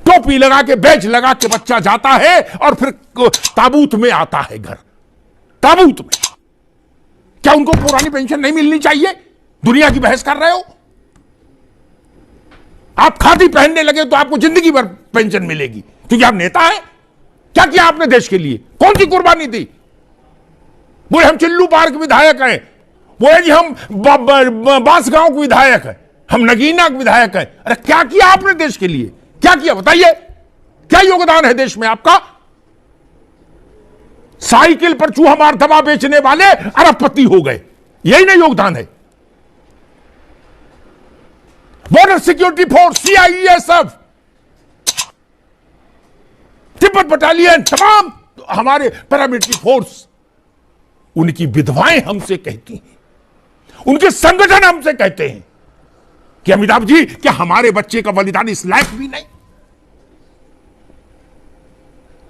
टोपी लगा के, बैज लगा के बच्चा जाता है और फिर ताबूत में आता है घर, ताबूत में। क्या उनको पुरानी पेंशन नहीं मिलनी चाहिए? दुनिया की बहस कर रहे हो आप। खादी पहनने लगे तो आपको जिंदगी भर पेंशन मिलेगी क्योंकि आप नेता हैं। क्या किया आपने देश के लिए? कौन सी कुर्बानी दी? बोले हम चिल्लू पार्क विधायक हैं, बोले जी हम बांसगांव के विधायक हैं, हम नगीना के विधायक हैं। अरे क्या किया आपने देश के लिए? क्या किया बताइए? क्या योगदान है देश में आपका? साइकिल पर चूहा मार दवा बेचने वाले अरबपति हो गए, यही नहीं योगदान है? Border security force, CISF, Tibet battalion, तमाम हमारे पैरामिलिट्री फोर्स, उनकी विधवाएं हमसे कहती हैं, उनके संगठन हमसे कहते हैं कि अमिताभ जी क्या हमारे बच्चे का बलिदान इस लायक भी नहीं?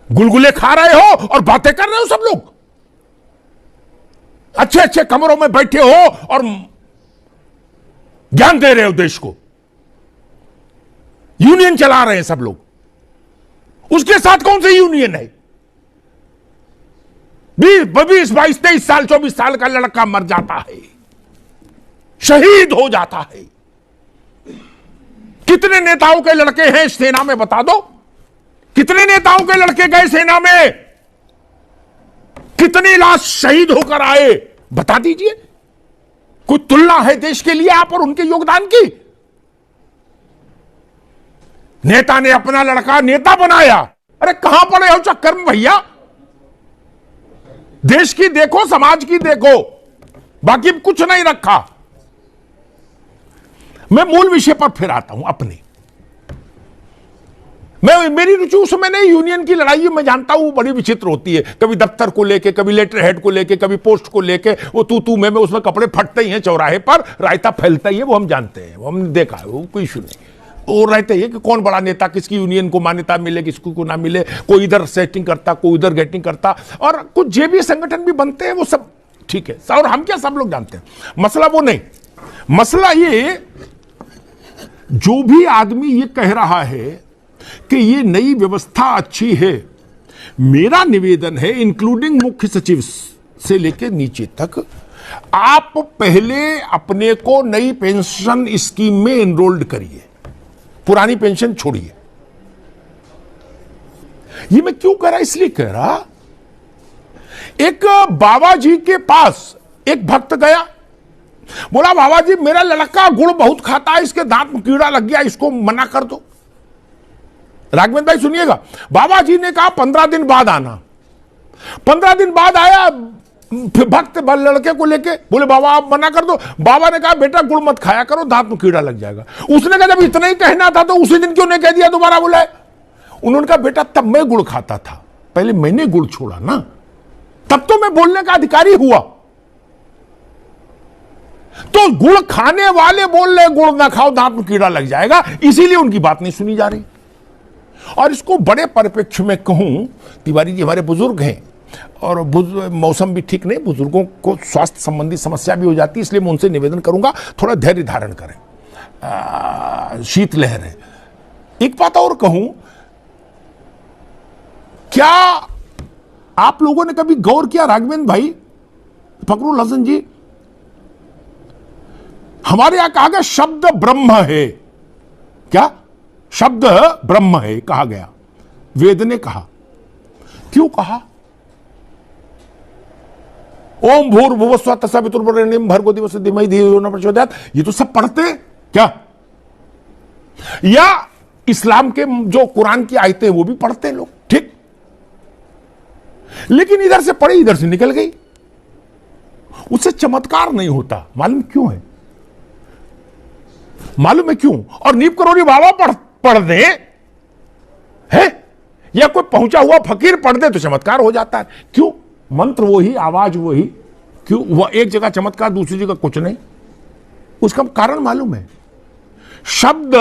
गुलगुले खा रहे हो और बातें कर रहे हो सब लोग, अच्छे अच्छे कमरों में बैठे हो और ज्ञान दे रहे हो देश को, यूनियन चला रहे हैं सब लोग। उसके साथ कौन सी यूनियन है? 20, 22, 23 साल 24 साल का लड़का मर जाता है, शहीद हो जाता है। कितने नेताओं के लड़के हैं सेना में बता दो? कितने नेताओं के लड़के गए सेना में? कितनी लाश शहीद होकर आए बता दीजिए। कोई तुलना है देश के लिए आप और उनके योगदान की? नेता ने अपना लड़का नेता बनाया। अरे कहां पड़े हो चक्कर में भैया? देश की देखो, समाज की देखो, बाकी कुछ नहीं रखा। मैं मूल विषय पर फिर आता हूं अपने। मेरी रुचि उस समय नहीं, यूनियन की लड़ाई मैं जानता हूं बड़ी विचित्र होती है। कभी दफ्तर को लेके, कभी लेटर हेड को लेके, कभी पोस्ट को लेके, वो तू मैं उसमें कपड़े फटते ही हैं, चौराहे पर रायता फैलता ही है, वो हम जानते हैं, वो हमने देखा है, वो कोई इशू नहीं। और रहते ही कि कौन बड़ा नेता, किसकी यूनियन को मान्यता मिले, किसको को ना मिले, कोई इधर सेटिंग करता, कोई उधर गेटिंग करता, और कुछ जेबी संगठन भी बनते हैं, वो सब ठीक है। और हम क्या सब लोग जानते हैं, मसला वो नहीं। मसला ये, जो भी आदमी ये कह रहा है कि ये नई व्यवस्था अच्छी है, मेरा निवेदन है इंक्लूडिंग मुख्य सचिव से लेकर नीचे तक, आप पहले अपने को नई पेंशन स्कीम में एनरोल्ड करिए, पुरानी पेंशन छोड़िए। ये मैं क्यों कह रहा, इसलिए कह रहा, एक बाबा जी के पास एक भक्त गया, बोला बाबा जी मेरा लड़का गुड़ बहुत खाता है, इसके दांत में कीड़ा लग गया, इसको मना कर दो। राघवेंद्र भाई सुनिएगा, बाबा जी ने कहा 15 दिन बाद आना। 15 दिन बाद आया भक्त लड़के को लेके, बोले बाबा आप मना कर दो। बाबा ने कहा बेटा गुड़ मत खाया करो, दांत में कीड़ा लग जाएगा। उसने कहा जब इतना ही कहना था तो उसी दिन क्यों नहीं कह दिया दोबारा बुलाए? उन्होंने कहा बेटा तब मैं गुड़ खाता था, पहले मैंने गुड़ छोड़ा ना, तब तो मैं बोलने का अधिकारी हुआ। तो गुड़ खाने वाले बोल रहे गुड़ ना खाओ, दांत में कीड़ा लग जाएगा, इसीलिए उनकी बात नहीं सुनी जा रही। और इसको बड़े परिप्रेक्ष्य में कहूं, तिवारी जी हमारे बुजुर्ग हैं और मौसम भी ठीक नहीं, बुजुर्गों को स्वास्थ्य संबंधी समस्या भी हो जाती है, इसलिए मैं उनसे निवेदन करूंगा थोड़ा धैर्य धारण करें, शीतलहर है। एक बात और कहूं, क्या आप लोगों ने कभी गौर किया राघवेंद्र भाई, फकरुल हसन जी, हमारे यहां कहा गया शब्द ब्रह्म है। क्या शब्द ब्रह्म है कहा गया, वेद ने कहा। क्यों कहा? ओम भूर्भुवस्सुवः तत्सवितुर्वरेण्यं भर्गो दिवस्य धीमहि धियो यो न प्रचोदयात्, ये तो सब पढ़ते हैं क्या? या इस्लाम के जो कुरान की आयतें वो भी पढ़ते हैं लोग, ठीक, लेकिन इधर से पढ़ी इधर से निकल गई, उससे चमत्कार नहीं होता। मालूम क्यों है? मालूम है क्यों? और नीप करोड़ी बाबा पढ़ दे है, या कोई पहुंचा हुआ फकीर पढ़ दे तो चमत्कार हो जाता है। क्यों? मंत्र वही, आवाज वही, क्यों वह एक जगह चमत्कार दूसरी जगह कुछ नहीं? उसका कारण मालूम है, शब्द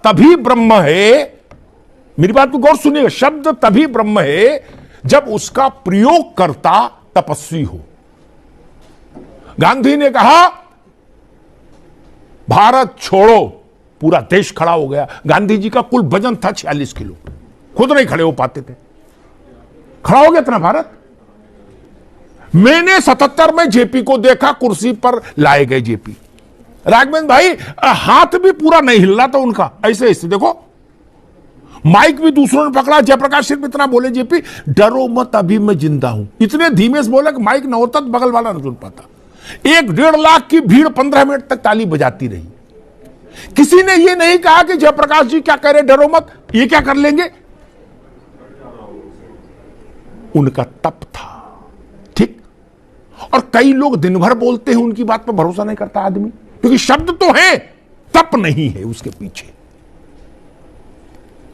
तभी ब्रह्म है, मेरी बात को गौर सुनिएगा, शब्द तभी ब्रह्म है जब उसका प्रयोग करता तपस्वी हो। गांधी ने कहा भारत छोड़ो, पूरा देश खड़ा हो गया। गांधी जी का कुल वजन था 46 किलो, खुद नहीं खड़े हो पाते थे, खड़ा हो गया इतना भारत। मैंने 77 में जेपी को देखा, कुर्सी पर लाए गए जेपी राघवेंद्र भाई, हाथ भी पूरा नहीं हिल रहा था उनका, ऐसे ऐसे देखो, माइक भी दूसरों ने पकड़ा। जयप्रकाश सिर्फ इतना बोले जेपी, डरो मत अभी मैं जिंदा हूं, इतने धीमे से बोले कि माइक न होता तो बगल वाला न सुन पाता। 1-1.5 लाख की भीड़ 15 मिनट तक ताली बजाती रही। किसी ने यह नहीं कहा कि जयप्रकाश जी क्या कह रहे, डरो मत, ये क्या कर लेंगे। उनका तप था, ठीक। और कई लोग दिन भर बोलते हैं, उनकी बात पर भरोसा नहीं करता आदमी, क्योंकि शब्द तो है, तप नहीं है उसके पीछे,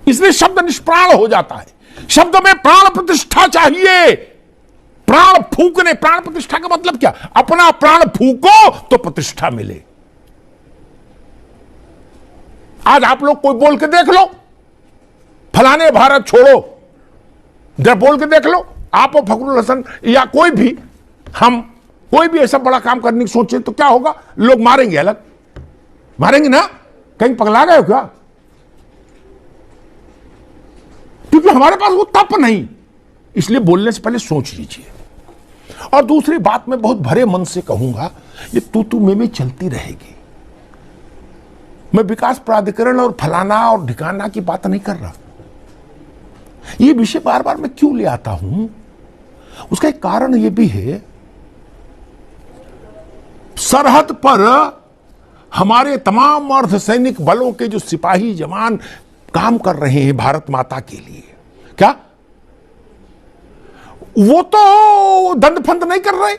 इसलिए शब्द निष्प्राण हो जाता है। शब्द में प्राण प्रतिष्ठा चाहिए। प्राण फूकने, प्राण प्रतिष्ठा का मतलब क्या, अपना प्राण फूको तो प्रतिष्ठा मिले। आज आप लोग कोई बोल के देख लो, फलाने भारत छोड़ो, जरा बोल के देख लो, आप और फखरुल हसन या कोई भी, हम कोई भी ऐसा बड़ा काम करने की सोचे तो क्या होगा, लोग मारेंगे, अलग मारेंगे ना, कहीं पगला गए हो क्या, क्योंकि हमारे पास वो तप नहीं। इसलिए बोलने से पहले सोच लीजिए। और दूसरी बात मैं बहुत भरे मन से कहूंगा, ये तू में चलती रहेगी। मैं विकास प्राधिकरण और फलाना और ढिकाना की बात नहीं कर रहा। ये विषय बार बार मैं क्यों ले आता हूं, उसका एक कारण यह भी है, सरहद पर हमारे तमाम अर्धसैनिक बलों के जो सिपाही जवान काम कर रहे हैं भारत माता के लिए, क्या वो तो दंड फंद नहीं कर रहे,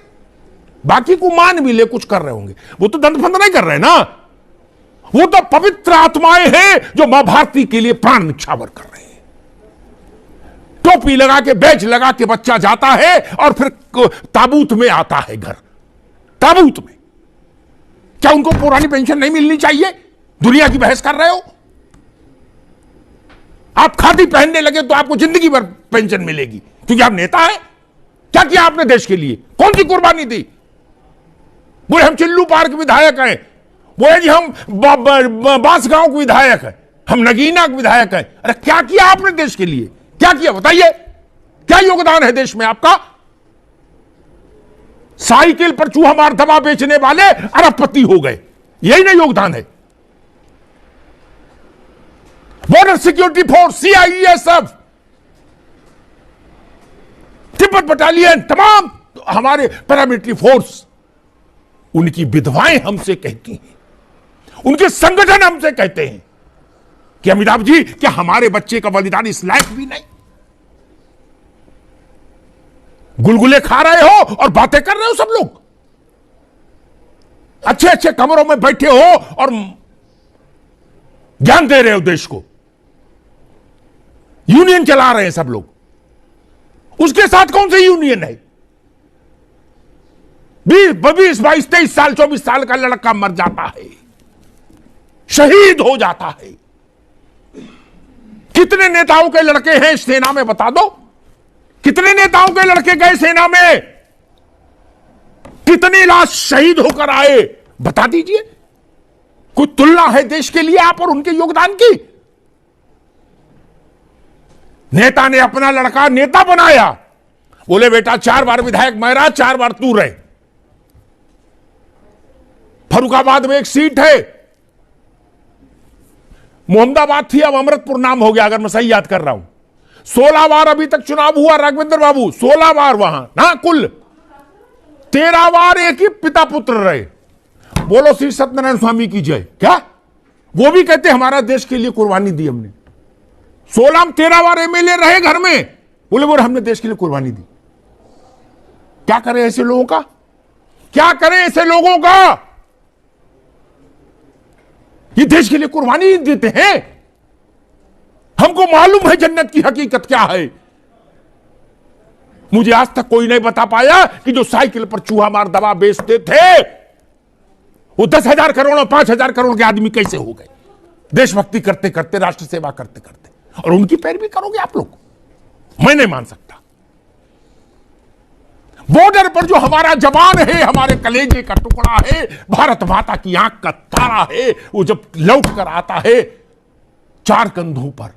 बाकी को मान भी ले कुछ कर रहे होंगे, वो तो दंड फंद नहीं कर रहे ना, वो तो पवित्र आत्माएं हैं जो मां भारती के लिए प्राण निछावर कर रहे हैं। टोपी लगा के, बैज लगा के बच्चा जाता है और फिर ताबूत में आता है घर, ताबूत में। क्या उनको पुरानी पेंशन नहीं मिलनी चाहिए? दुनिया की बहस कर रहे हो आप। खादी पहनने लगे तो आपको जिंदगी भर पेंशन मिलेगी क्योंकि आप नेता हैं। क्या किया आपने देश के लिए, कौन सी कुर्बानी दी? बोले हम चिल्लू पार के विधायक हैं, बोले जी हम बांसगांव के विधायक हैं, हम नगीना के विधायक हैं। अरे क्या किया आपने देश के लिए, क्या किया बताइए, क्या योगदान है देश में आपका? साइकिल पर चूहा मार दवा बेचने वाले अरबपति हो गए, यही ना योगदान है? Border security force, CISF, Tibet battalion, तमाम हमारे पैरामिलिट्री फोर्स, उनकी विधवाएं हमसे कहती हैं, उनके संगठन हमसे कहते हैं कि अमिताभ जी क्या हमारे बच्चे का बलिदान इस लायक भी नहीं? गुलगुले खा रहे हो और बातें कर रहे हो सब लोग, अच्छे अच्छे कमरों में बैठे हो और ज्ञान दे रहे हो देश को, यूनियन चला रहे हैं सब लोग। उसके साथ कौन सी यूनियन है? 20, 22, 23 साल 24 साल का लड़का मर जाता है, शहीद हो जाता है। कितने नेताओं के लड़के हैं सेना में बता दो, कितने नेताओं के लड़के गए सेना में, कितनी लाश शहीद होकर आए बता दीजिए। कोई तुलना है देश के लिए आप और उनके योगदान की? नेता ने अपना लड़का नेता बनाया, बोले बेटा 4 बार विधायक मैं रहा, 4 बार तू रहे। फर्रुखाबाद में एक सीट है, मोहम्मदाबाद थी अब अमृतपुर नाम हो गया अगर मैं सही याद कर रहा हूं। 16 बार अभी तक चुनाव हुआ राघवेंद्र बाबू, 16 बार वहां ना, कुल 13 बार एक ही पिता पुत्र रहे। बोलो श्री सत्यनारायण स्वामी की जय। क्या वो भी कहते हमारा देश के लिए कुर्बानी दी हमने। 16 में 13 बार एमएलए रहे घर में, बोले हमने देश के लिए कुर्बानी दी। क्या करें ऐसे लोगों का, क्या करें ऐसे लोगों का? ये देश के लिए कुर्बानी देते हैं। हमको मालूम है जन्नत की हकीकत क्या है। मुझे आज तक कोई नहीं बता पाया कि जो साइकिल पर चूहा मार दवा बेचते थे वो 10,000 करोड़ और 5,000 करोड़ के आदमी कैसे हो गए, देशभक्ति करते करते, राष्ट्र सेवा करते करते। और उनकी पैरवी करोगे आप लोग, मैं नहीं मान सकता। बॉर्डर पर जो हमारा जवान है, हमारे कलेजे का टुकड़ा है, भारत माता की आंख का तारा है, वो जब लौट कर आता है 4 कंधों पर